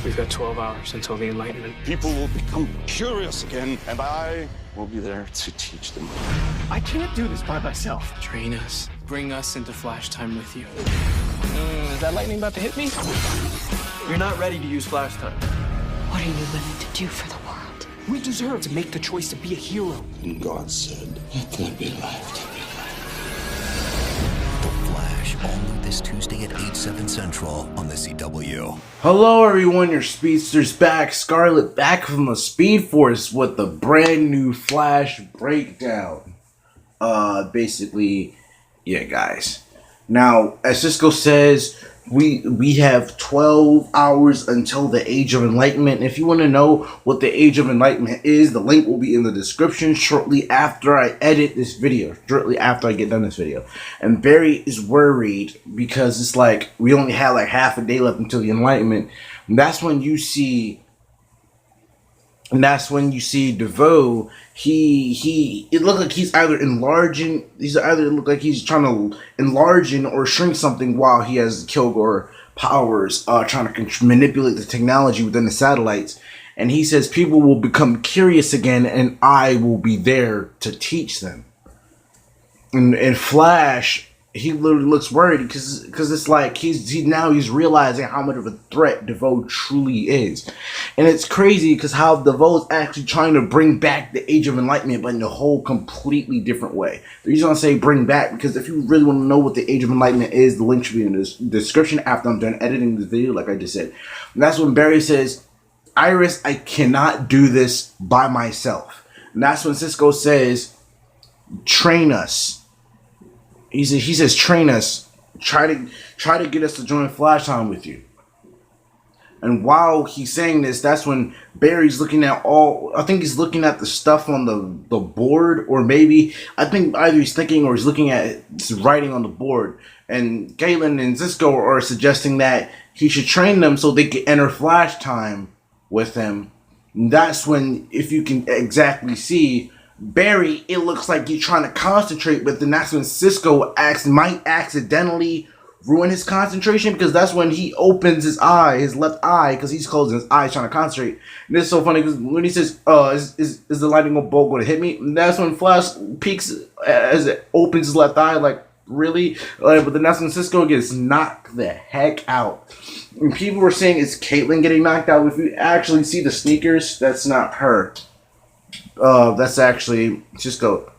We've got 12 hours until the Enlightenment. People will become curious again, and I will be there to teach them. I can't do this by myself. Train us. Bring us into flash time with you. Is that lightning about to hit me? You're not ready to use flash time. What are you willing to do for the world? We deserve to make the choice to be a hero. And God said, let there be light. Flash, all new this Tuesday at 8/7 Central on the CW. Hello everyone, your Speedster's back. Scarlet back from the Speed Force with the brand new Flash breakdown. Basically, yeah guys. Now, as Cisco says, we have 12 hours until the Age of Enlightenment. If you want to know what the Age of Enlightenment is, the link will be in the description shortly after I edit this video, shortly after I get done this video. And Barry is worried because it's like we only have like half a day left until the Enlightenment. And that's when you see DeVoe. It looked like he's either enlarging. Look like he's trying to enlarge or shrink something while he has Kilgore powers, trying to manipulate the technology within the satellites. And he says people will become curious again, and I will be there to teach them. And Flash, he literally looks worried because it's like he's realizing how much of a threat DeVoe truly is. And it's crazy because how DeVoe is actually trying to bring back the Age of Enlightenment, but in a whole completely different way. The reason I say bring back, because if you really want to know what the Age of Enlightenment is, the link should be in the description after I'm done editing this video, like I just said. And that's when Barry says, Iris, I cannot do this by myself. And that's when Cisco says, train us. He says, train us. Try to get us to join Flash Time with you. And while he's saying this, that's when Barry's looking at I think he's looking at the stuff on the board, or maybe, I think either he's thinking or he's looking at writing on the board. And Galen and Cisco are suggesting that he should train them so they can enter Flash Time with him. And that's when, if you can exactly see, Barry, it looks like he's trying to concentrate, but then that's when Cisco might accidentally ruin his concentration, because that's when he opens his left eye, because he's closing his eyes trying to concentrate. And it's so funny because when he says, is the lightning bolt going to hit me? And that's when Flash peeks as it opens his left eye, like, really? But then that's when Cisco gets knocked the heck out. And people were saying it's Caitlin getting knocked out. If you actually see the sneakers, that's not her. That's actually Cisco.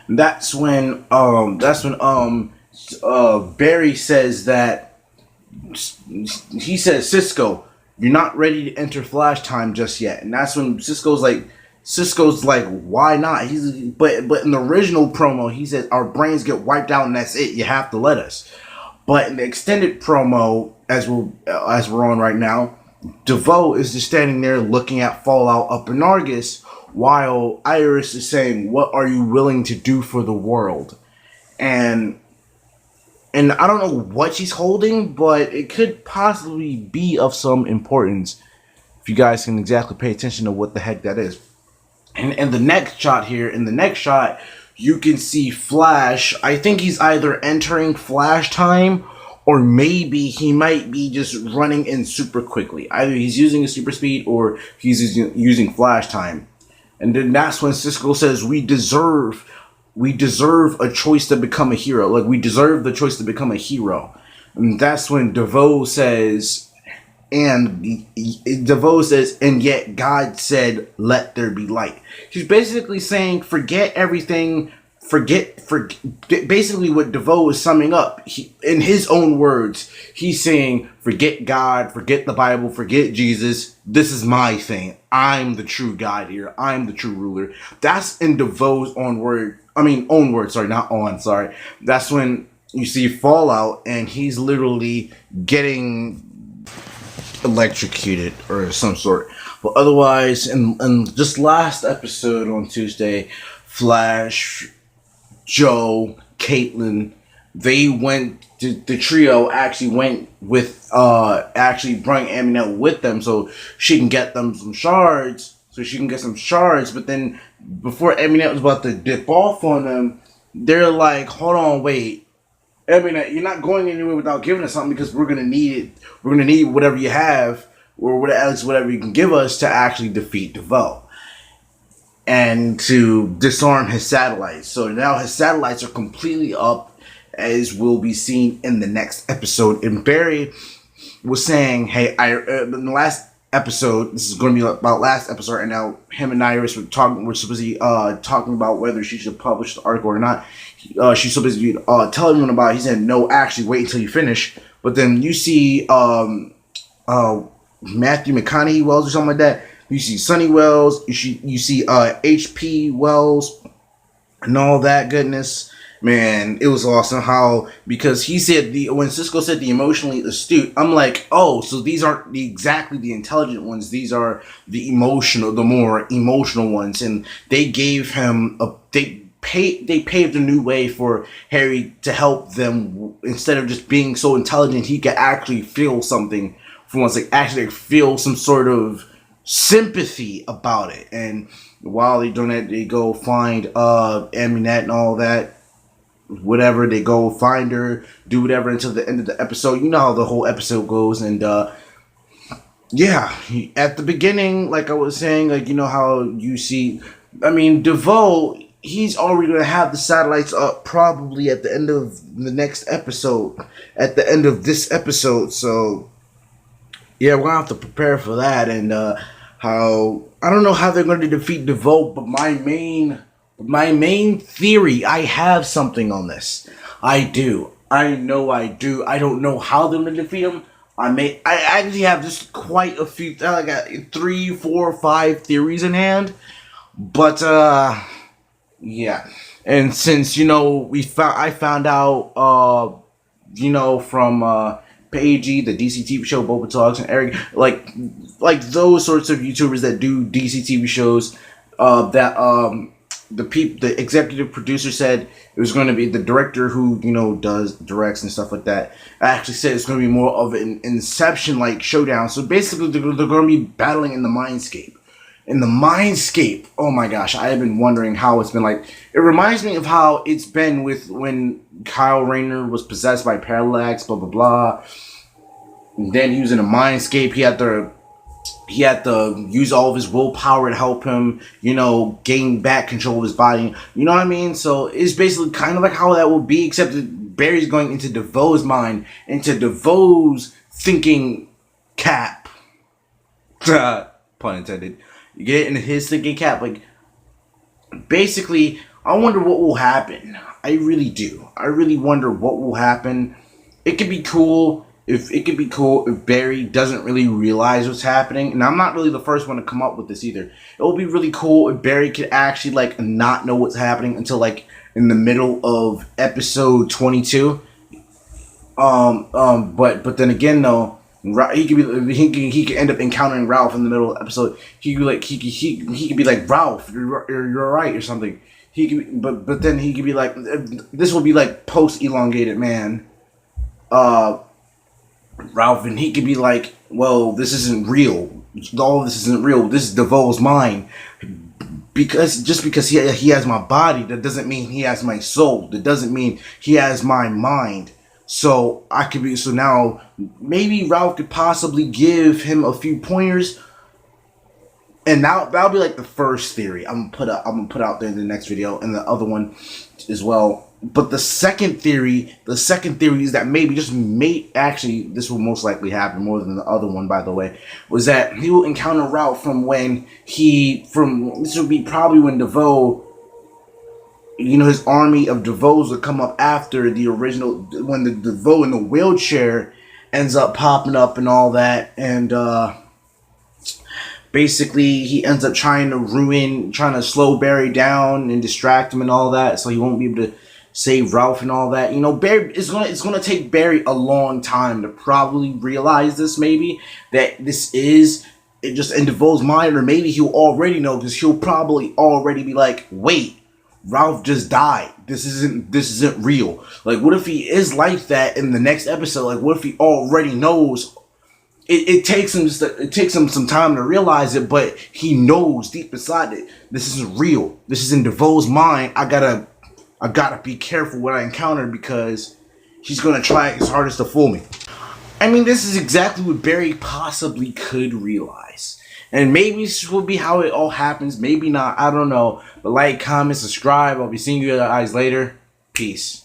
That's when Barry says that he says, Cisco, you're not ready to enter Flash Time just yet. And that's when Cisco's like, why not? But in the original promo, he says our brains get wiped out and that's it. You have to let us. But in the extended promo, as we're on right now, DeVoe is just standing there looking at Fallout up in Argus, while Iris is saying, what are you willing to do for the world? And I don't know what she's holding, but it could possibly be of some importance if you guys can exactly pay attention to what the heck that is. And the next shot here, you can see Flash. I think he's either entering Flash Time, or maybe he might be just running in super quickly. Either he's using a super speed or he's using Flash Time. And then that's when Cisco says, we deserve a choice to become a hero. Like, we deserve the choice to become a hero. And that's when DeVoe says, and yet God said, let there be light. He's basically saying, forget everything. Basically what DeVoe is summing up, in his own words, he's saying, forget God, forget the Bible, forget Jesus. This is my thing. I'm the true God here. I'm the true ruler. That's in DeVoe's own words. Sorry. That's when you see Fallout, and he's literally getting electrocuted or some sort. But otherwise, in just last episode on Tuesday, Flash, Joe, Caitlin, the trio actually went with, actually brought Aminette with them so she can get them some shards, but then before Aminette was about to dip off on them, they're like, hold on, wait, Aminette, you're not going anywhere without giving us something, because we're gonna need it, we're gonna need whatever you have, or at least whatever you can give us to actually defeat DeVoe and to disarm his satellites. So now his satellites are completely up, as will be seen in the next episode. And Barry was saying, hey, in the last episode, this is going to be about last episode, and now him and Iris were supposed to be talking about whether she should publish the article or not. She's supposed to be telling him about it. He said, no, actually, wait until you finish. But then you see Matthew McConaughey Wells or something like that. You see Sonny Wells. You see H.P. Wells and all that goodness. Man, it was awesome how, because he said when Cisco said the emotionally astute, I'm like, oh, so these aren't exactly the intelligent ones. These are the more emotional ones, and they gave him they paved a new way for Harry to help them. Instead of just being so intelligent, he could actually feel something for once, like actually feel some sort of sympathy about it. And while they're doing that, they go find Aminette and all that. Whatever, they go find her, do whatever until the end of the episode. You know how the whole episode goes. And yeah, at the beginning, like I was saying, like, you know how you see, I mean, DeVoe, he's already going to have the satellites up probably at the end of the next episode, at the end of this episode. So yeah, we're going to have to prepare for that. And how, I don't know how they're going to defeat DeVoe, but my main theory, I have something on this. I do. I know I do. I don't know how they're going to defeat him. I actually have just quite a few, I got 3, 4, 5 theories in hand. But, yeah. And since, you know, I found out, you know, from, Paigey, the DC TV show, Boba Talks, and Eric, like those sorts of YouTubers that do DC TV shows, the executive producer said it was going to be the director who, you know, directs and stuff like that. Actually said it's going to be more of an Inception-like showdown. So basically, they're going to be battling in the Mindscape. In the Mindscape, oh my gosh, I have been wondering how it's been like. It reminds me of how it's been with when Kyle Rayner was possessed by Parallax, blah blah blah. And then he was in a Mindscape. He had to use all of his willpower to help him, you know, gain back control of his body. You know what I mean? So it's basically kind of like how that would be, except that Barry's going into DeVoe's mind, into DeVoe's thinking cap. Pun intended. You get into his thinking cap. Like, basically, I wonder what will happen. I really do. I really wonder what will happen. It could be cool. If Barry doesn't really realize what's happening, and I'm not really the first one to come up with this either. It would be really cool if Barry could actually like not know what's happening until like in the middle of episode 22. But then again though, he could end up encountering Ralph in the middle of the episode. He could be like, Ralph, you're right or something. But then he could be like, this will be like post elongated man. Ralph, and he could be like, well, this isn't real. All of this isn't real. This is DeVoe's mind. Just because he has my body, that doesn't mean he has my soul. That doesn't mean he has my mind. So now maybe Ralph could possibly give him a few pointers. And that'll be like the first theory I'm gonna put out there in the next video, and the other one as well. But the second theory is that actually this will most likely happen more than the other one, by the way, was that he will encounter Ralph this will be probably when DeVoe, you know, his army of DeVoes will come up after the original, when the DeVoe in the wheelchair ends up popping up and all that, and basically he ends up trying to slow Barry down and distract him and all that, so he won't be able to save Ralph and all that. You know, Barry, it's gonna take Barry a long time to probably realize this, maybe, that this is just in DeVoe's mind, or maybe he'll already know, because he'll probably already be like, wait, Ralph just died. This isn't real. Like, what if he is like that in the next episode? Like, what if he already knows? It takes him some time to realize it, but he knows deep inside that this isn't real. This is in DeVoe's mind. I gotta be careful what I encounter, because he's gonna try his hardest to fool me. I mean, this is exactly what Barry possibly could realize. And maybe this will be how it all happens. Maybe not. I don't know. But like, comment, subscribe. I'll be seeing you guys later. Peace.